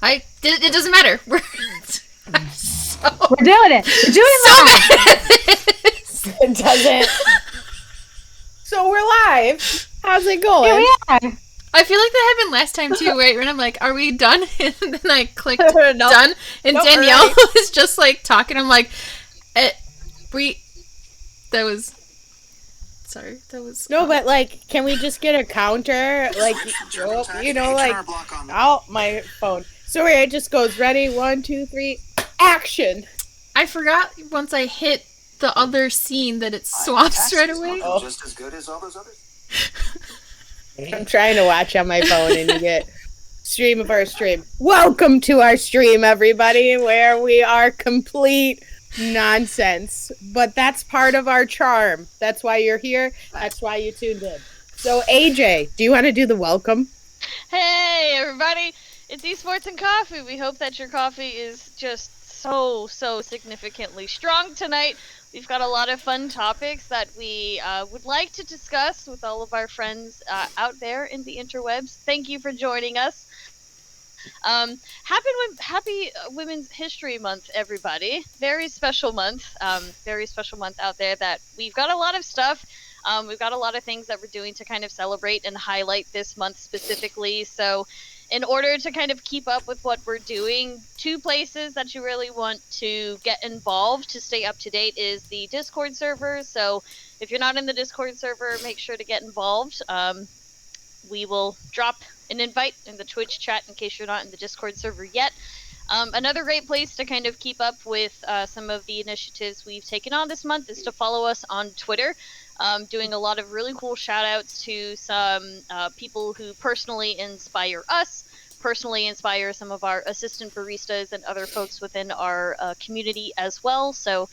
It doesn't matter. We're doing it. We're doing it so live. It doesn't. So we're live. How's it going? Here we are. I feel like that happened last time too, right? When I'm like, "Are we done?" And then I clicked Nope. done, and Nope, Danielle already. was just like talking. I'm like, That was. Sorry, that was. No, but like, can we just get a counter? Like, you know, like, oh, my phone. Sorry, it just goes ready. 1, 2, 3, action. I forgot once I hit the other scene that it swaps right away. Oh. Just as good as all those others. I'm trying to watch on my phone and you get stream of our stream. Welcome to our stream, everybody, where we are complete nonsense. But that's part of our charm. That's why you're here. That's why you tuned in. So, AJ, do you want to do the welcome? Hey, everybody. It's Esports and Coffee. We hope that your coffee is just so significantly strong tonight. We've got a lot of fun topics that we would like to discuss with all of our friends out there in the interwebs. Thank you for joining us. Happy Women's History Month, everybody. Very special month out there that we've got a lot of stuff. We've got a lot of things that we're doing to kind of celebrate and highlight this month specifically. So in order to kind of keep up with what we're doing, 2 places that you really want to get involved to stay up to date is the Discord server. So if you're not in the Discord server, make sure to get involved. We will drop an invite in the Twitch chat in case you're not in the Discord server yet. Another great place to kind of keep up with some of the initiatives we've taken on this month is to follow us on Twitter. Doing a lot of really cool shout outs to some people who personally inspire us, personally inspire some of our assistant baristas and other folks within our community as well. So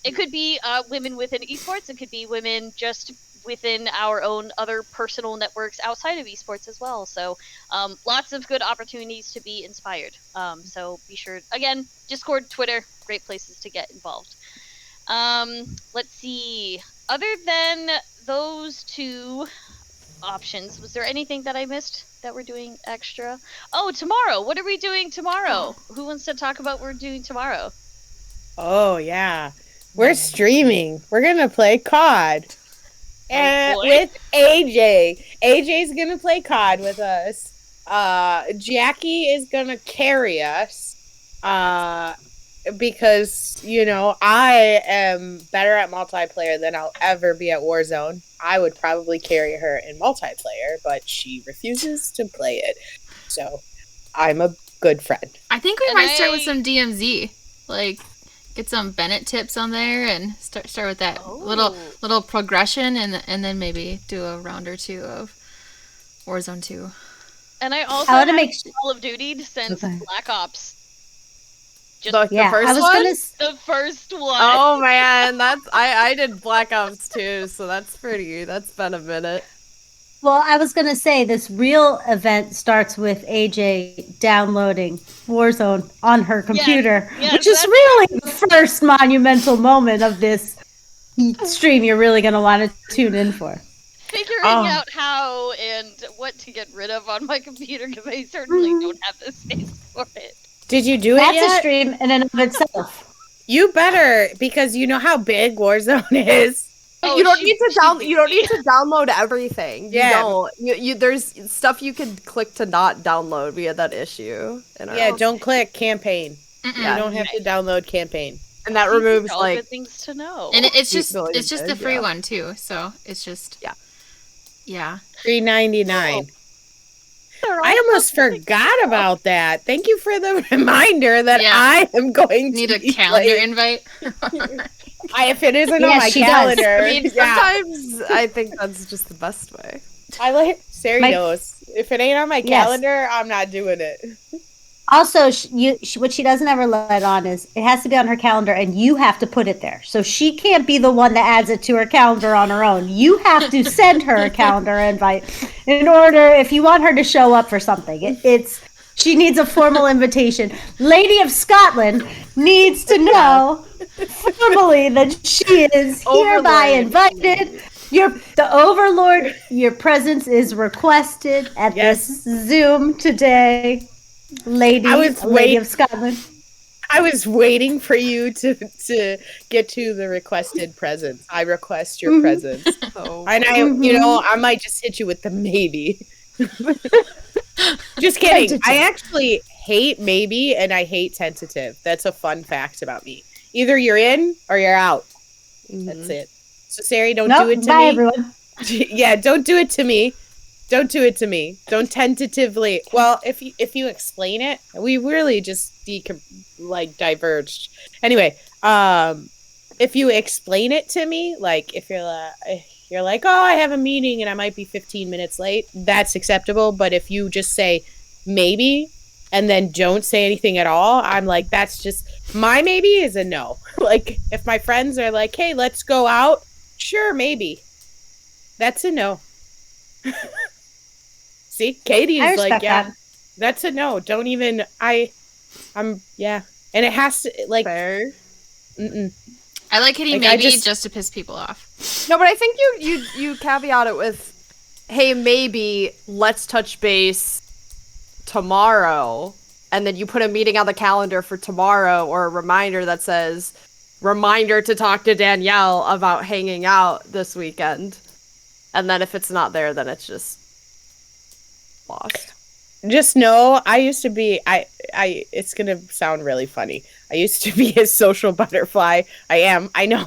it could be women within esports, it could be women just within our own other personal networks outside of esports as well. So lots of good opportunities to be inspired. So be sure, again, Discord, Twitter, great places to get involved. Let's see. Other than those 2 options, was there anything that I missed that we're doing extra? Oh, tomorrow. What are we doing tomorrow? Who wants to talk about what we're doing tomorrow? Oh, yeah. We're streaming. We're going to play COD. And with AJ. AJ's going to play COD with us. Jackie is going to carry us. Because, you know, I am better at multiplayer than I'll ever be at Warzone. I would probably carry her in multiplayer, but she refuses to play it. So, I'm a good friend. I think we might start with some DMZ. Like, get some Bennett tips on there and start with that little progression and then maybe do a round or 2 of Warzone 2. And I also want to have make Call of Duty since Black Ops. The Yeah, first I was one? gonna. The first one. Oh man, I did Black Ops too, so that's been a minute. Well, I was gonna say this real event starts with AJ downloading Warzone on her computer, Yes, which is really the first monumental moment of this stream. You're really gonna want to tune in for. Figuring out how and what to get rid of on my computer because I certainly don't have the space for it. Did you do That's it yet? a stream in and of itself. You better, because you know how big Warzone is. You don't need to download everything. Yeah. You there's stuff you can click to not download. We had that issue. Don't click campaign. Mm-mm. You don't have to download campaign. And that removes all like good things to know. And it's just really the good, free yeah. one too. So it's just yeah. $3.99. I almost forgot about that. Thank you for the reminder that I am going to need a calendar invite. If it isn't on Yes, my she does. calendar, I mean, sometimes I think that's just the best way. I like Serios. If it ain't on my calendar, I'm not doing it. Also, what she doesn't ever let on is it has to be on her calendar, and you have to put it there. So she can't be the one that adds it to her calendar on her own. You have to send her a calendar invite in order, if you want her to show up for something. She needs a formal invitation. Lady of Scotland needs to know formally that she is hereby invited. The Overlord, your presence is requested at this Zoom today. Lady, I was Lady of Scotland. I was waiting for you to get to the requested presents. I request your presents. Oh, And I might just hit you with the maybe. Just kidding. Tentative. I actually hate maybe and I hate tentative. That's a fun fact about me. Either you're in or you're out. That's it. So Sari, don't do it to bye, me. everyone. Yeah, don't do it to me. Don't do it to me. Don't tentatively. Well, if you explain it, we really just diverged. Anyway, if you explain it to me, like if you're like, oh, I have a meeting and I might be 15 minutes late, that's acceptable. But if you just say maybe and then don't say anything at all, I'm like, that's just my maybe is a no. Like if my friends are like, hey, let's go out, sure, maybe. That's a no. See, Katie is like, yeah, that's a no. Don't even. I'm yeah, and it has to like. fair. I like hitting Like, maybe just to piss people off. No, but I think you caveat it with, hey, maybe let's touch base tomorrow, and then you put a meeting on the calendar for tomorrow or a reminder that says, reminder to talk to Danielle about hanging out this weekend. And then if it's not there, then it's just lost. Just know, I used to be. I. It's gonna sound really funny. I used to be a social butterfly. I am. I know.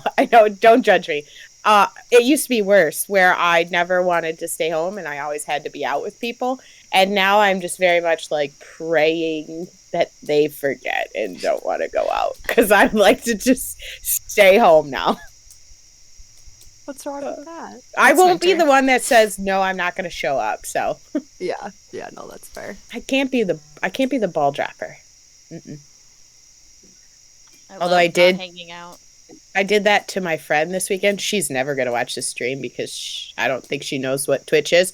Don't judge me. It used to be worse, where I never wanted to stay home and I always had to be out with people. And now I'm just very much like praying that they forget and don't want to go out because I'd like to just stay home now. What's wrong with that? I won't be the one that says no, I'm not going to show up. So Yeah, no, that's fair. I can't be the ball dropper. Although I love did- not hanging out. I did that to my friend this weekend. She's never going to watch the stream because I don't think she knows what Twitch is.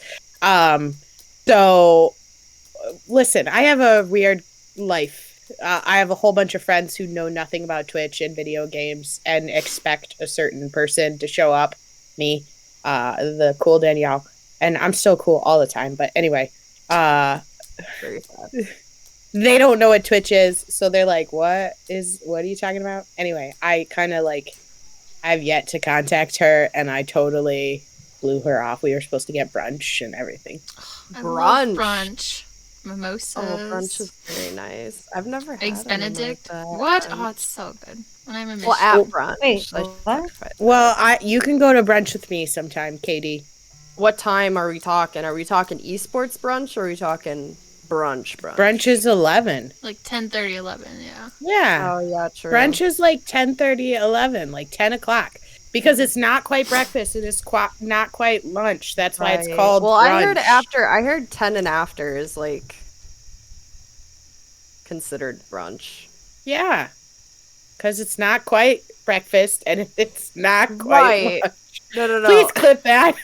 So listen, I have a weird life. I have a whole bunch of friends who know nothing about Twitch and video games and expect a certain person to show up. Me, the cool Danielle, and I'm so cool all the time. But anyway, Very sad. they don't know what Twitch is, so they're like, what are you talking about? Anyway, I kind of like, I've yet to contact her, and I totally blew her off. We were supposed to get brunch and everything. I love Brunch. brunch. Mimosas. Oh, brunch is very nice. I've never had Eggs anything Benedict. like that. What? Oh, it's so good. When I'm in Well, Michigan. at brunch. Wait, I what? should- Well, you can go to brunch with me sometime, Katie. What time are we talking? Are we talking esports brunch or are we talking brunch? Brunch is 11. Like 10:30, 11, yeah. Yeah. Oh, yeah, true. Brunch is like 10:30, 11, like 10 o'clock. Because it's not quite breakfast and it's not quite lunch. That's why it's Right. called Well, brunch. I heard 10 and after is like considered brunch. Yeah. Because it's not quite breakfast and it's not quite Right. lunch. No. Please clip that.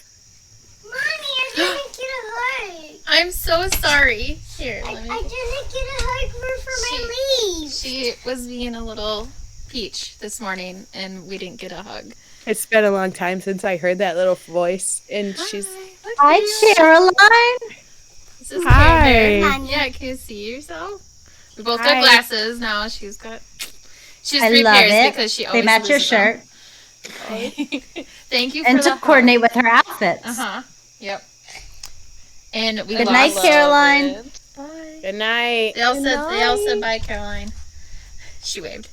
Mommy, I didn't get a hug. I'm so sorry. Here, let me. I didn't get a hug for my leave. She was being a little peach this morning, and we didn't get a hug. It's been a long time since I heard that little voice. And she's... Hi, Caroline. This is Hi. Care Bear. Hi. Yeah, can you see yourself? We both Hi. got glasses now. She's got. She has I 3 love pairs it. because she They always match your loses them. shirt. Thank you And for to the coordinate with her outfits. Yep. And we Good lost. night, Caroline. it. Bye. Good night. They all said bye, Caroline. She waved.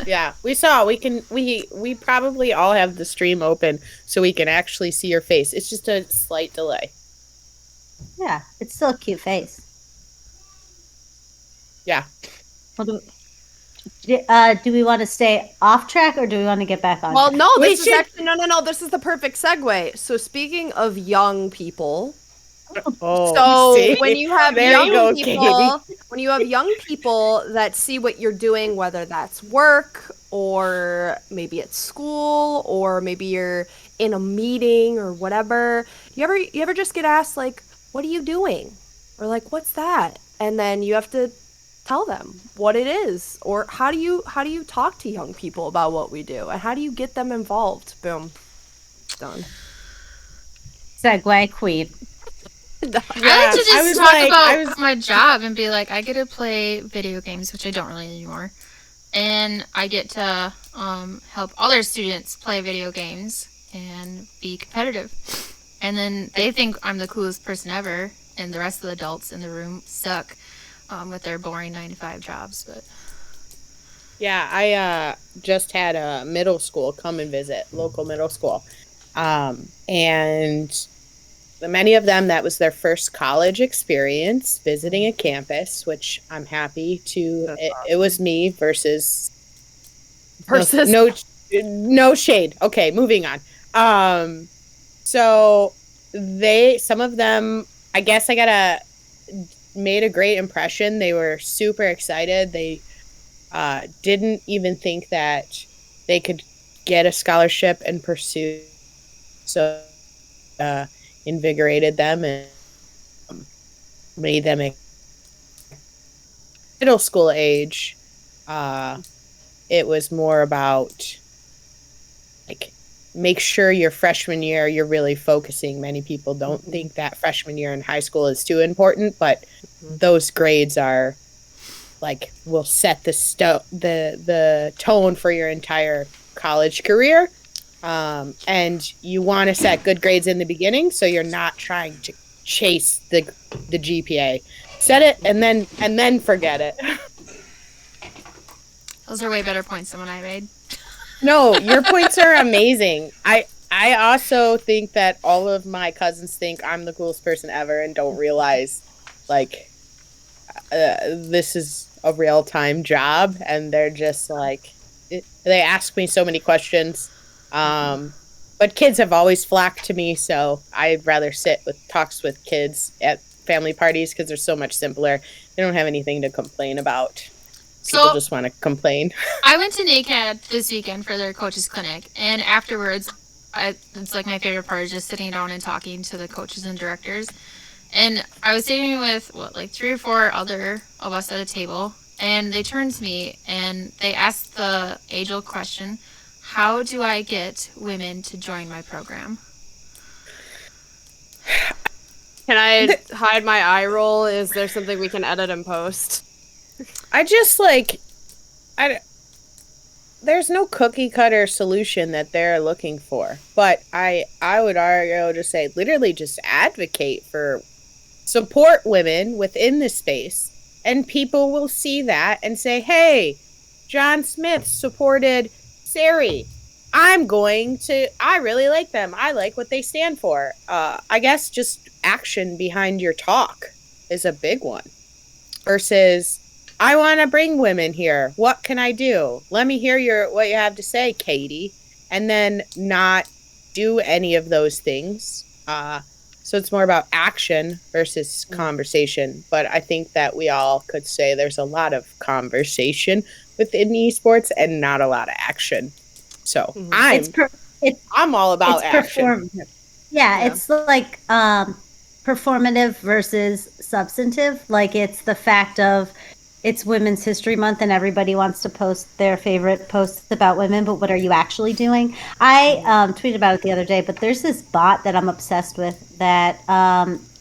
Yeah, we saw. We probably all have the stream open so we can actually see your face. It's just a slight delay. Yeah, it's still a cute face. Yeah. Well, do we want to stay off track or do we want to get back on Well, track? no, We this is should- actually no. This is the perfect segue. So speaking of young people, Oh, so see? when you have There you young go, people, when you have young people that see what you're doing, whether that's work or maybe at school or maybe you're in a meeting or whatever, you ever just get asked like, "What are you doing?" or like, "What's that?" and then you have to tell them what it is, or how do you talk to young people about what we do and how do you get them involved? Boom, done. Segue queen. I like to just talk about my job and be like, I get to play video games, which I don't really anymore, and I get to help other students play video games and be competitive. And then they think I'm the coolest person ever, and the rest of the adults in the room suck with their boring 9-to-5 jobs. But yeah, I just had a middle school come and visit, local middle school, and many of them, that was their first college experience visiting a campus, which I'm happy to. It was me versus no shade. Okay, moving on. So some of them, I guess made a great impression. They were super excited. They didn't even think that they could get a scholarship and pursue. So invigorated them and made them middle school age. It was more about like make sure your freshman year you're really focusing. Many people don't think that freshman year in high school is too important, but those grades are like will set the tone for your entire college career. And you want to set good grades in the beginning, so you're not trying to chase the GPA. Set it and then forget it. Those are way better points than what I made. No, your points are amazing. I also think that all of my cousins think I'm the coolest person ever and don't realize like this is a real-time job, and they're just like they ask me so many questions. But kids have always flocked to me, so I'd rather sit with talks with kids at family parties because they're so much simpler. They don't have anything to complain about. People just want to complain. I went to NACAD this weekend for their coaches clinic, and afterwards, it's like my favorite part is just sitting down and talking to the coaches and directors. And I was sitting with like 3 or 4 other of us at a table, and they turned to me and they asked the age-old question, how do I get women to join my program? Can I hide my eye roll? Is there something we can edit and post? I just there's no cookie cutter solution that they're looking for, but I would argue to say literally just advocate for support women within the space, and people will see that and say, hey, John Smith supported Sari. I really like them. I like what they stand for. I guess just action behind your talk is a big one. Versus, I want to bring women here. What can I do? Let me hear what you have to say, Katie. And then not do any of those things. So it's more about action versus conversation. But I think that we all could say there's a lot of conversation within esports and not a lot of action. So I'm all about action. Yeah, it's like performative versus substantive. Like it's the fact of it's Women's History Month and everybody wants to post their favorite posts about women, but what are you actually doing? I tweeted about it the other day, but there's this bot that I'm obsessed with that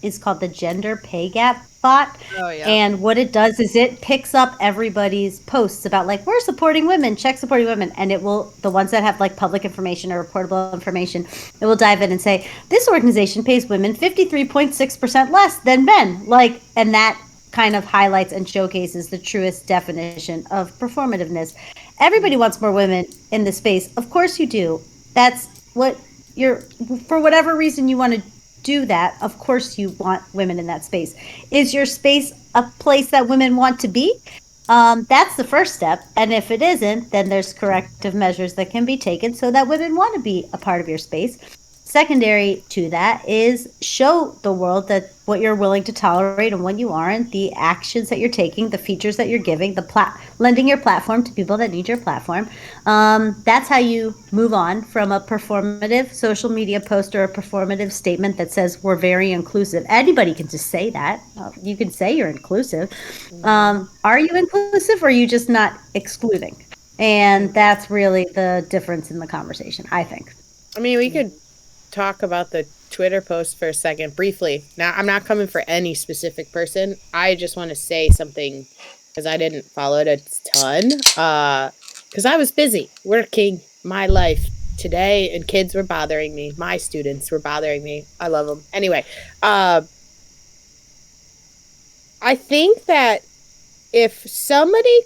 is called the Gender Pay Gap bot. Oh, yeah. And what it does is it picks up everybody's posts about like, we're supporting women, check supporting women. And it will, the ones that have like public information or reportable information, it will dive in and say, this organization pays women 53.6% less than men. Like, and that kind of highlights and showcases the truest definition of performativeness. Everybody wants more women in the space. Of course you do. That's what for whatever reason you want to do that. Of course you want women in that space. Is your space a place that women want to be? That's the first step. And if it isn't, then there's corrective measures that can be taken so that women want to be a part of your space. Secondary to that is show the world that what you're willing to tolerate and what you aren't, the actions that you're taking, the features that you're giving, lending your platform to people that need your platform. That's how you move on from a performative social media post or a performative statement that says we're very inclusive. Anybody can just say that. You can say you're inclusive. Are you inclusive or are you just not excluding? And that's really the difference in the conversation, I think. I mean, we could talk about the Twitter post for a second briefly. Now, I'm not coming for any specific person. I just want to say something because I didn't follow it a ton. Because I was busy working my life today, and kids were bothering me. My students were bothering me. I love them. Anyway, I think that if somebody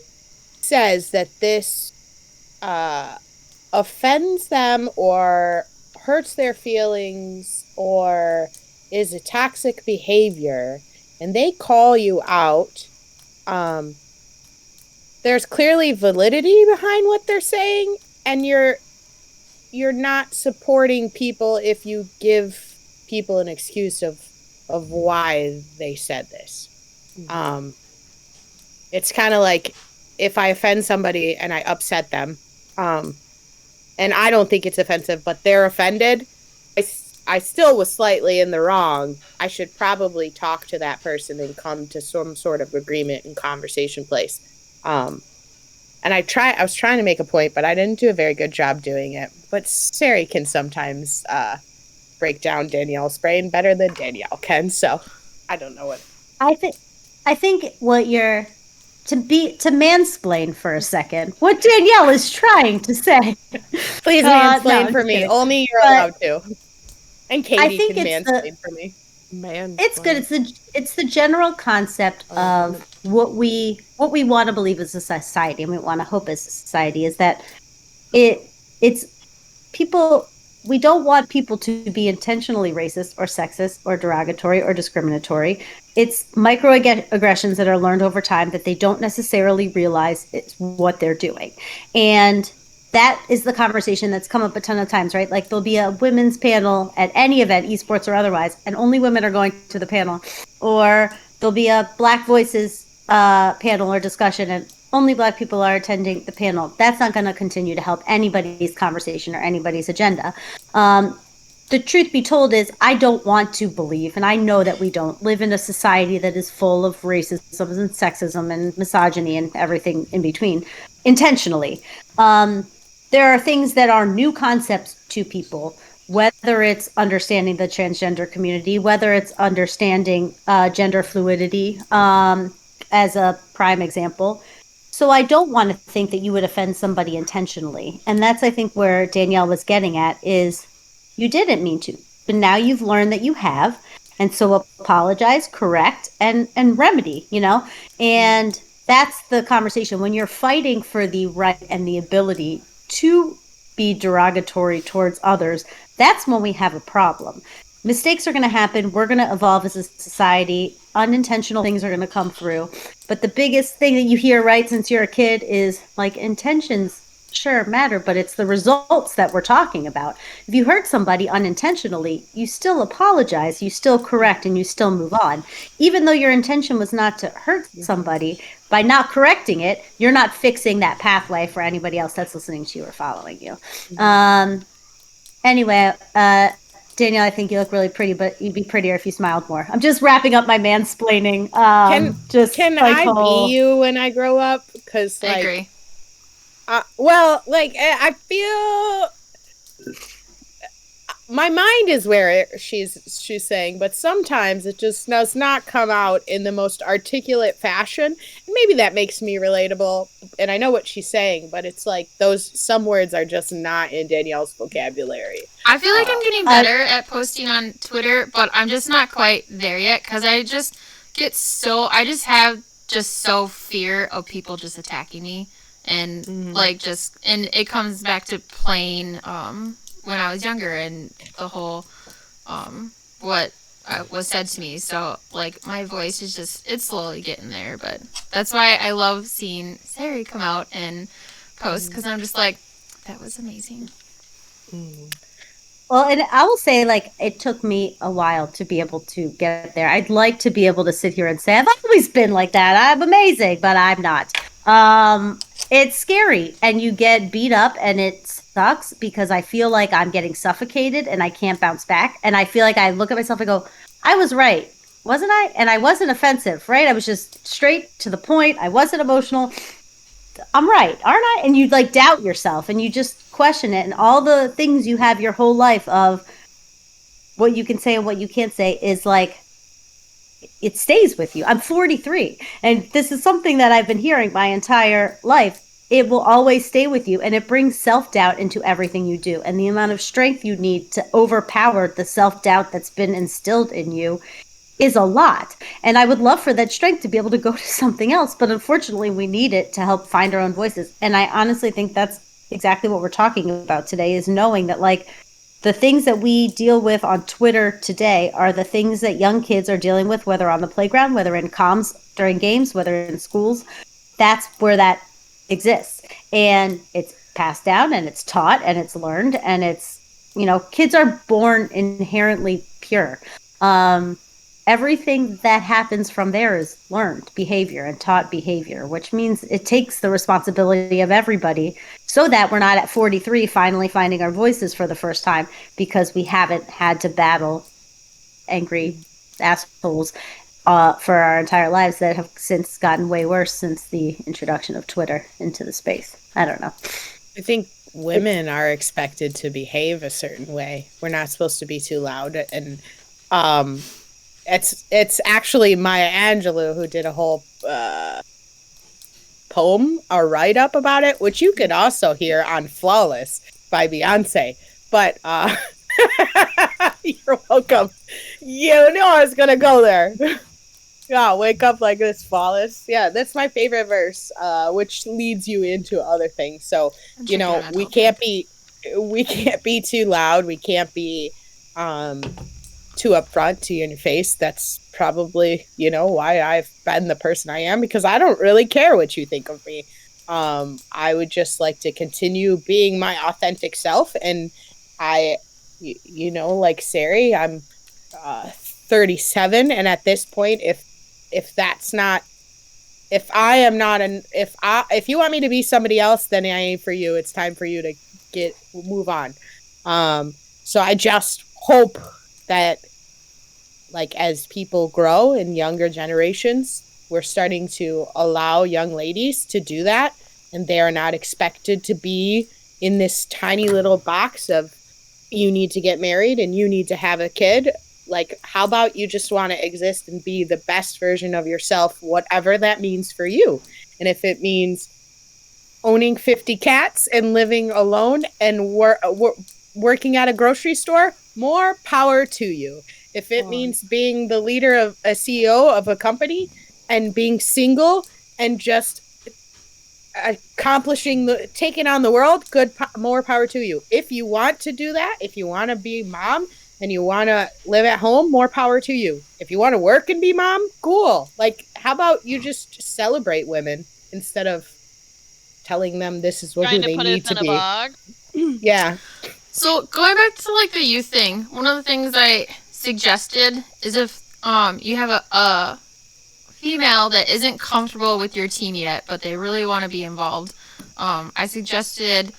says that this offends them or hurts their feelings or is a toxic behavior and they call you out, there's clearly validity behind what they're saying, and you're not supporting people if you give people an excuse of why they said this. It's kind of like if I offend somebody and I upset them, and I don't think it's offensive, but they're offended, I still was slightly in the wrong. I should probably talk to that person and come to some sort of agreement and conversation place. And I was trying to make a point, but I didn't do a very good job doing it. But Sari can sometimes break down Danielle's brain better than Danielle can, so I don't know what. I think what you're to mansplain for a second. What Danielle is trying to say. Please mansplain no, for me. kidding. Only you're allowed to. And Katie can mansplain for me. It's good. It's the general concept of what we want to believe as a society, and we want to hope as a society is that it's people. We don't want people to be intentionally racist or sexist or derogatory or discriminatory. It's microaggressions that are learned over time that they don't necessarily realize it's what they're doing. And that is the conversation that's come up a ton of times, right? Like there'll be a women's panel at any event, esports or otherwise, and only women are going to the panel. Or there'll be a Black Voices panel or discussion and only Black people are attending the panel. That's not going to continue to help anybody's conversation or anybody's agenda. The truth be told is I don't want to believe, and I know that we don't live in a society that is full of racism and sexism and misogyny and everything in between intentionally. There are things that are new concepts to people, whether it's understanding the transgender community, whether it's understanding gender fluidity as a prime example. So I don't want to think that you would offend somebody intentionally. And that's, I think, where Danielle was getting at is you didn't mean to. But now you've learned that you have. And so apologize, correct, and remedy, And that's the conversation. When you're fighting for the right and the ability to be derogatory towards others, that's when we have a problem. Mistakes are going to happen. We're going to evolve as a society. Unintentional things are going to come through. But the biggest thing that you hear, right, since you're a kid is like intentions sure matter, but it's the results that we're talking about. If you hurt somebody unintentionally, you still apologize, you still correct, and you still move on. Even though your intention was not to hurt somebody, by not correcting it, you're not fixing that pathway for anybody else that's listening to you or following you. Anyway, Danielle, I think you look really pretty, but you'd be prettier if you smiled more. I'm just wrapping up my mansplaining. Can I be you when I grow up? Because I agree. I feel my mind is where she's saying, but sometimes it just does not come out in the most articulate fashion. And maybe that makes me relatable, and I know what she's saying, but it's like some words are just not in Danielle's vocabulary. I feel like I'm getting better at posting on Twitter, but I'm just not quite there yet because I just have so fear of people just attacking me. And and it comes back to playing when I was younger and the whole what was said to me. So like my voice is it's slowly getting there, but that's why I love seeing Sari come out and post because I'm just like, that was amazing. Well, and I will say, like, it took me a while to be able to get there. I'd like to be able to sit here and say, I've always been like that. I'm amazing, but I'm not. It's scary, and you get beat up, and it sucks because I feel like I'm getting suffocated, and I can't bounce back. And I feel like I look at myself and go, I was right, wasn't I? And I wasn't offensive, right? I was just straight to the point. I wasn't emotional. I'm right, aren't I? And you like doubt yourself and you just question it and all the things you have your whole life of what you can say and what you can't say is like, it stays with you. I'm 43, and this is something that I've been hearing my entire life. It will always stay with you, and it brings self-doubt into everything you do. And the amount of strength you need to overpower the self-doubt that's been instilled in you is a lot. And I would love for that strength to be able to go to something else, but unfortunately we need it to help find our own voices. And I honestly think that's exactly what we're talking about today, is knowing that like the things that we deal with on Twitter today are the things that young kids are dealing with, whether on the playground, whether in comms during games, whether in schools. That's where that exists. And it's passed down and it's taught and it's learned, and it's, kids are born inherently pure. Everything that happens from there is learned behavior and taught behavior, which means it takes the responsibility of everybody, so that we're not at 43 finally finding our voices for the first time because we haven't had to battle angry assholes for our entire lives that have since gotten way worse since the introduction of Twitter into the space. I don't know. I think women are expected to behave a certain way. We're not supposed to be too loud, and it's actually Maya Angelou who did a whole poem or write up about it, which you could also hear on "Flawless" by Beyonce. But you're welcome. You know I was gonna go there. Yeah, wake up like this, flawless. Yeah, that's my favorite verse, which leads you into other things. So we can't be too loud. We can't be too upfront to your face. That's probably why I've been the person I am, because I don't really care what you think of me. I would just like to continue being my authentic self, and like Sari, I'm 37, and at this point, if you want me to be somebody else, then I ain't for you. It's time for you to move on. So I just hope that, like, as people grow in younger generations, we're starting to allow young ladies to do that, and they are not expected to be in this tiny little box of, you need to get married and you need to have a kid. Like, how about you just want to exist and be the best version of yourself, whatever that means for you. And if it means owning 50 cats and living alone and working at a grocery store, more power to you. If it means being the leader of a CEO of a company and being single and just taking on the world, more power to you. If you want to do that, if you want to be mom and you want to live at home, more power to you. If you want to work and be mom, cool. Like, how about you just celebrate women instead of telling them this is who they need to be. Yeah. So going back to like the youth thing, one of the things I suggested is if you have a female that isn't comfortable with your team yet, but they really want to be involved, I suggested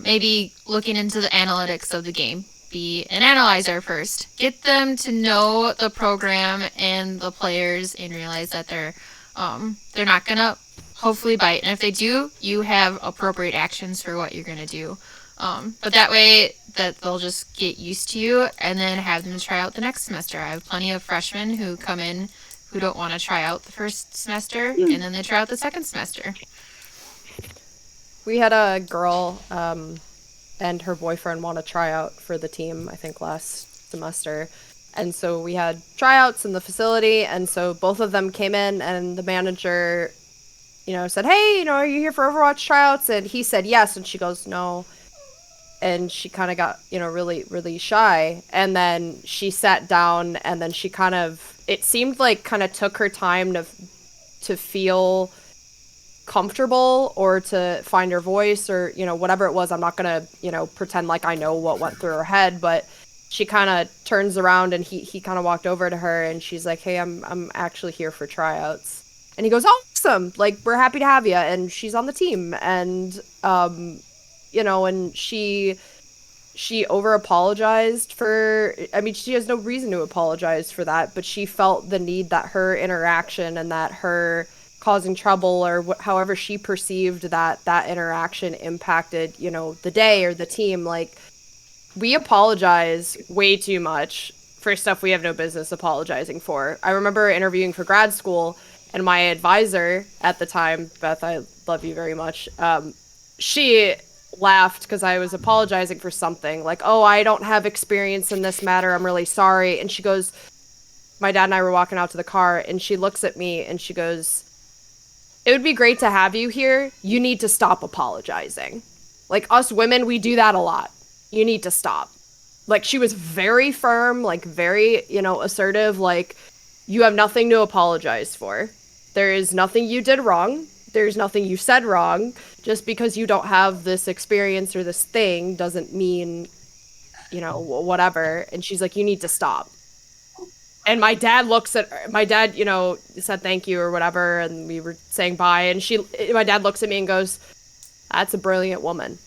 maybe looking into the analytics of the game. Be an analyzer first. Get them to know the program and the players and realize that they're not gonna hopefully bite. And if they do, you have appropriate actions for what you're gonna do. But that way that they'll just get used to you and then have them try out the next semester. I have plenty of freshmen who come in who don't want to try out the first semester and then they try out the second semester. We had a girl and her boyfriend want to try out for the team, I think last semester. And so we had tryouts in the facility, and so both of them came in, and the manager, said, hey, are you here for Overwatch tryouts? And he said yes, and she goes, no. And she kind of got, really, really shy. And then she sat down, and then she it seemed like kind of took her time to feel comfortable or to find her voice or, whatever it was. I'm not going to, pretend like I know what went through her head, but she kind of turns around and he kind of walked over to her and she's like, hey, I'm actually here for tryouts. And he goes, oh, awesome. Like, we're happy to have you. And she's on the team. And, and she over apologized for, she has no reason to apologize for that, but she felt the need that her interaction and that her causing trouble or however she perceived that interaction impacted, the day or the team. Like, we apologize way too much for stuff we have no business apologizing for. I remember interviewing for grad school, and my advisor at the time, Beth, I love you very much, she laughed because I was apologizing for something, like, oh, I don't have experience in this matter, I'm really sorry. And she goes, my dad and I were walking out to the car, and she looks at me and she goes, it would be great to have you here. You need to stop apologizing. Like, us women, we do that a lot. You need to stop. Like, she was very firm, like, very, assertive, like, you have nothing to apologize for. There is nothing you did wrong. There's nothing you said wrong. Just because you don't have this experience or this thing doesn't mean, whatever. And she's like, you need to stop. And my dad said thank you or whatever, and we were saying bye, and my dad looks at me and goes, that's a brilliant woman.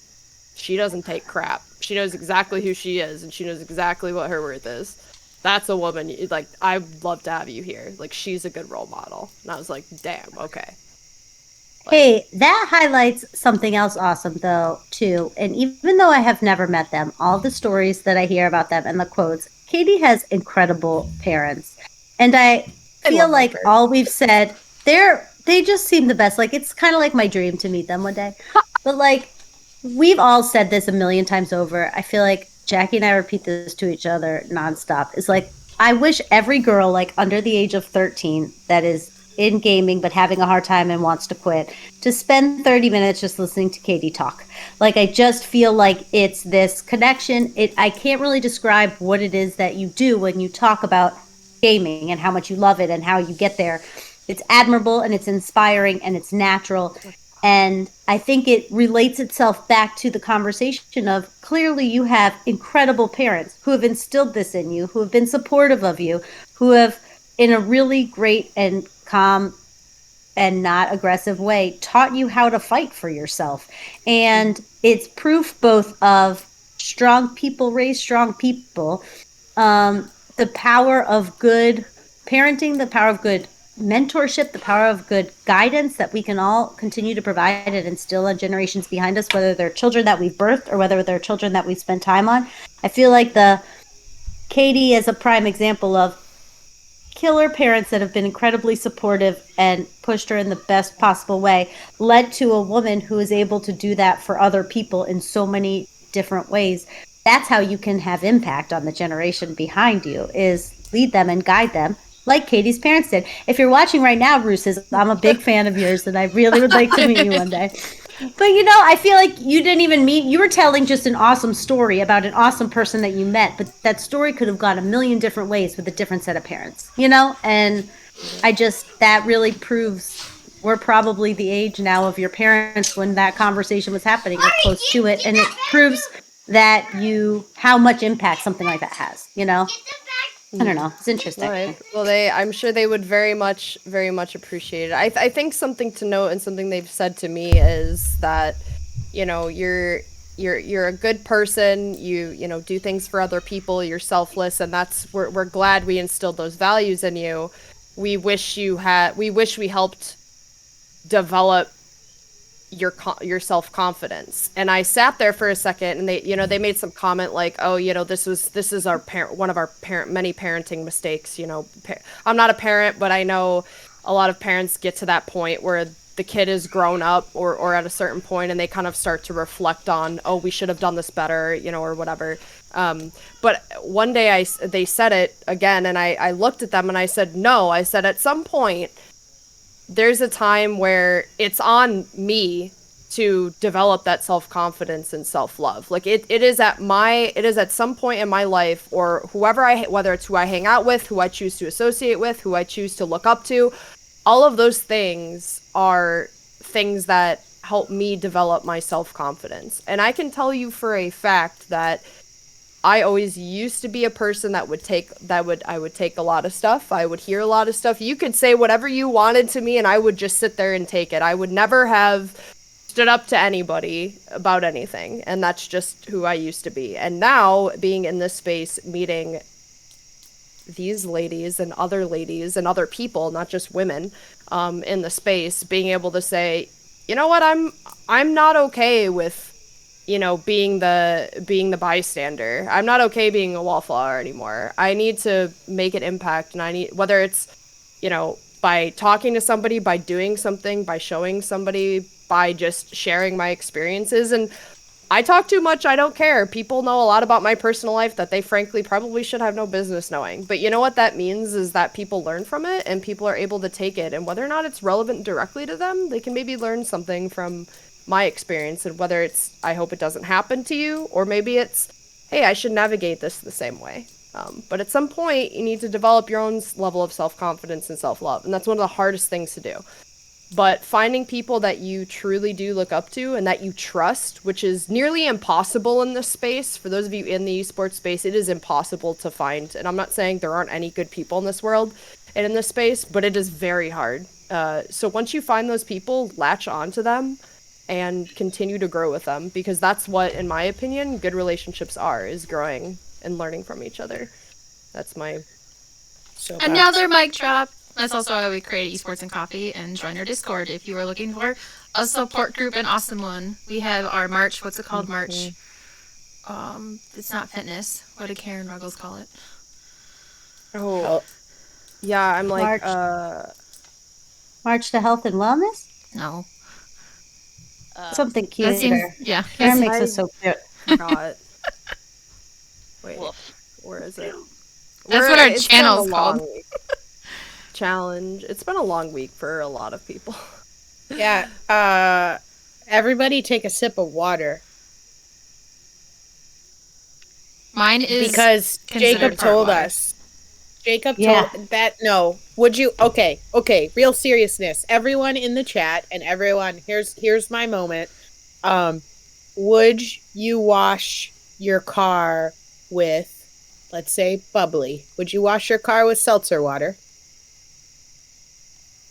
She doesn't take crap. She knows exactly who she is, and she knows exactly what her worth is. That's a woman, like, I'd love to have you here. Like, she's a good role model. And I was like, damn, okay. Hey, that highlights something else awesome, though, too. And even though I have never met them, all the stories that I hear about them and the quotes, Katie has incredible parents. And I feel like all we've said, they just seem the best. Like, it's kind of like my dream to meet them one day. But, like, we've all said this a million times over. I feel like Jackie and I repeat this to each other nonstop. It's like, I wish every girl, like, under the age of 13 that is in gaming but having a hard time and wants to quit, to spend 30 minutes just listening to Katie talk. Like, I just feel like it's this connection. I can't really describe what it is that you do when you talk about gaming and how much you love it and how you get there. It's admirable and it's inspiring and it's natural. And I think it relates itself back to the conversation of, clearly you have incredible parents who have instilled this in you, who have been supportive of you, who have, in a really great and calm and not aggressive way, taught you how to fight for yourself. And it's proof both of strong people raise strong people, the power of good parenting, the power of good mentorship, the power of good guidance that we can all continue to provide and instill on generations behind us, whether they're children that we've birthed or whether they're children that we spend time on. I feel like Katie is a prime example of killer parents that have been incredibly supportive and pushed her in the best possible way, led to a woman who is able to do that for other people in so many different ways. That's how you can have impact on the generation behind you, is lead them and guide them like Katie's parents did. If you're watching right now, Rooses, I'm a big fan of yours and I really would like to meet you one day. But, I feel like you didn't even meet, you were telling just an awesome story about an awesome person that you met, but that story could have gone a million different ways with a different set of parents, and that really proves we're probably the age now of your parents when that conversation was happening, or close to it, and it proves that how much impact something like that has, I don't know. It's interesting. Right. Well, I'm sure they would very much appreciate it. I think something to note and something they've said to me is that, you're a good person. You do things for other people. You're selfless, and we're glad we instilled those values in you. We wish we helped develop your self-confidence. And I sat there for a second, and they made some comment like, oh, this is one of our many parenting mistakes. I'm not a parent, but I know a lot of parents get to that point where the kid is grown up or at a certain point, and they kind of start to reflect on, oh, we should have done this better, or whatever. But one day they said it again, and I looked at them and I said, no, I said, at some point there's a time where it's on me to develop that self-confidence and self-love. Like it is at some point in my life, or whether it's who I hang out with, who I choose to associate with, who I choose to look up to, all of those things are things that help me develop my self-confidence. And I can tell you for a fact that I always used to be a person I would take a lot of stuff. I would hear a lot of stuff. You could say whatever you wanted to me and I would just sit there and take it. I would never have stood up to anybody about anything. And that's just who I used to be. And now, being in this space, meeting these ladies and other people, not just women, in the space, being able to say, you know what, I'm not okay with being the bystander. I'm not okay being a wallflower anymore. I need to make an impact, and I need, whether it's, by talking to somebody, by doing something, by showing somebody, by just sharing my experiences. And I talk too much, I don't care. People know a lot about my personal life that they frankly probably should have no business knowing. But you know what that means is that people learn from it, and people are able to take it, and whether or not it's relevant directly to them, they can maybe learn something from my experience. And whether it's, I hope it doesn't happen to you, or maybe it's, hey, I should navigate this the same way. But at some point, you need to develop your own level of self-confidence and self-love, and that's one of the hardest things to do. But finding people that you truly do look up to and that you trust, which is nearly impossible in this space. For those of you in the esports space, it is impossible to find. And I'm not saying there aren't any good people in this world and in this space, but it is very hard. So once you find those people, latch onto them and continue to grow with them, because that's what, in my opinion, good relationships are, is growing and learning from each other. That's my soapbox. Another mic drop. That's also why we created Esports and Coffee, and join our Discord if you are looking for a support group, an awesome one. We have our March. What's it called? March. It's not fitness. What did Karen Ruggles call it? Oh, yeah. I'm like March to Health and Wellness. No. Something cute. That seems, yeah. Karen makes us so cute. forgot. Wait, Woof. where is it? That's what our It's been channel's a long called. week. Challenge. It's been a long week for a lot of people. Yeah. Everybody take a sip of water. Mine is Because considered Jacob part told water. us. Jacob Yeah. told that, no. Would you, okay, real seriousness. Everyone in the chat and everyone, here's my moment. Would you wash your car with, let's say, bubbly? Would you wash your car with seltzer water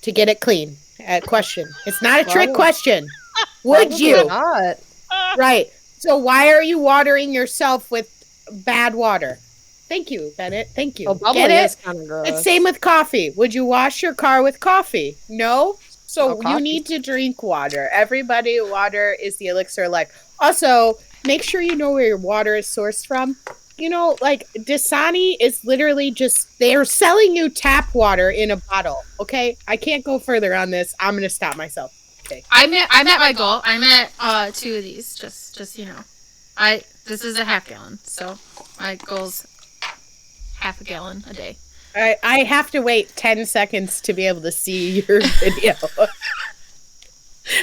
to get it clean? Question. It's not a trick question. Would Probably you? not. Right. So why are you watering yourself with bad water? Thank you, Bennett. Thank you. Oh, bubbly Get is it? kind of gross. It's same with coffee. Would you wash your car with coffee? No. So Oh, you coffee. need to drink water. Everybody, water is the elixir of life. Also, make sure you know where your water is sourced from. Like Dasani is literally just, they're selling you tap water in a bottle. Okay, I can't go further on this. I'm gonna stop myself. Okay. I'm at my goal. I'm at 2 of these. Just this is a half gallon, so my goal's half a gallon a day. I have to wait 10 seconds to be able to see your video.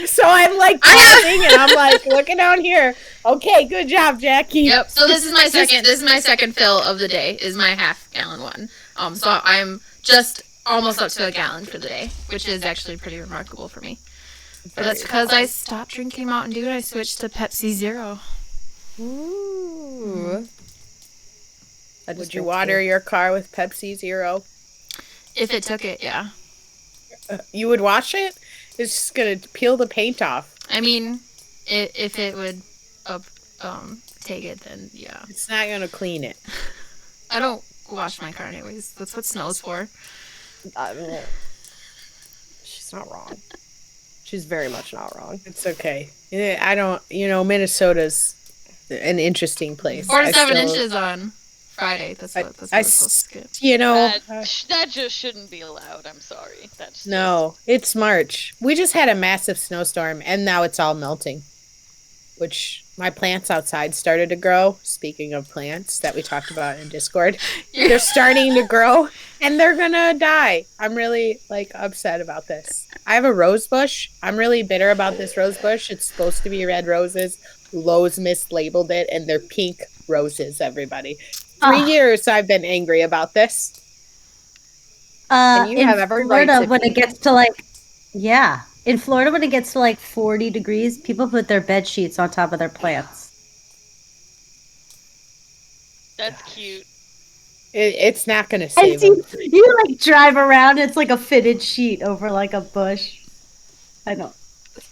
So I'm like pausing and I'm like looking down here. Okay, good job, Jackie. Yep. So this is my second. This is my second fill of the day. Is my half gallon one. So I'm just almost up to a gallon for the day, which is actually pretty remarkable for me. But that's because I stopped drinking Mountain Dew and I switched to Pepsi Zero. Ooh. Would you water your car with Pepsi Zero? If it took it, yeah. You would wash it? It's just gonna peel the paint off. I mean, if it would take it, then yeah. It's not gonna clean it. I don't wash my car anyways. That's what snow's for. She's not wrong. She's very much not wrong. It's okay. I don't. Minnesota's an interesting place. 4 to I 7 still- inches on Friday. That's what I it's supposed to get. That just shouldn't be allowed. I'm sorry. That's No, it's March. We just had a massive snowstorm, and now it's all melting. Which my plants outside started to grow. Speaking of plants that we talked about in Discord, they're starting to grow, and they're gonna die. I'm really upset about this. I have a rose bush. I'm really bitter about this rose bush. It's supposed to be red roses. Lowe's mislabeled it, and they're pink roses. Everybody, 3 years I've been angry about this. And you In have every right Florida, to when be. it gets to in Florida, when it gets to 40 degrees, people put their bed sheets on top of their plants. That's cute. It's not gonna And save them. you drive around, it's like a fitted sheet over a bush. I don't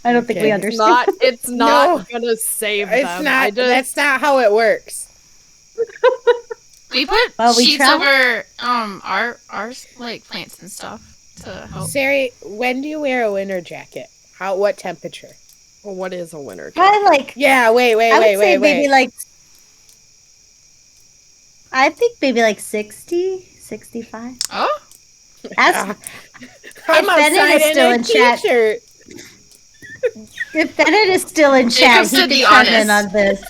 think we Okay. understand. It's not gonna save them. It's not. That's not how it works. We put Well, we sheets try. over our plants and stuff to help. Sari, when do you wear a winter jacket? What temperature? Well, what is a winner? Probably like, Yeah, wait, I would say wait. maybe like, I think maybe like 60, 65. Oh, That's, I'm if Bennett outside is in still a in chat, t-shirt. if Bennett is still in chat, Jacob he said can be chime in honest. on this.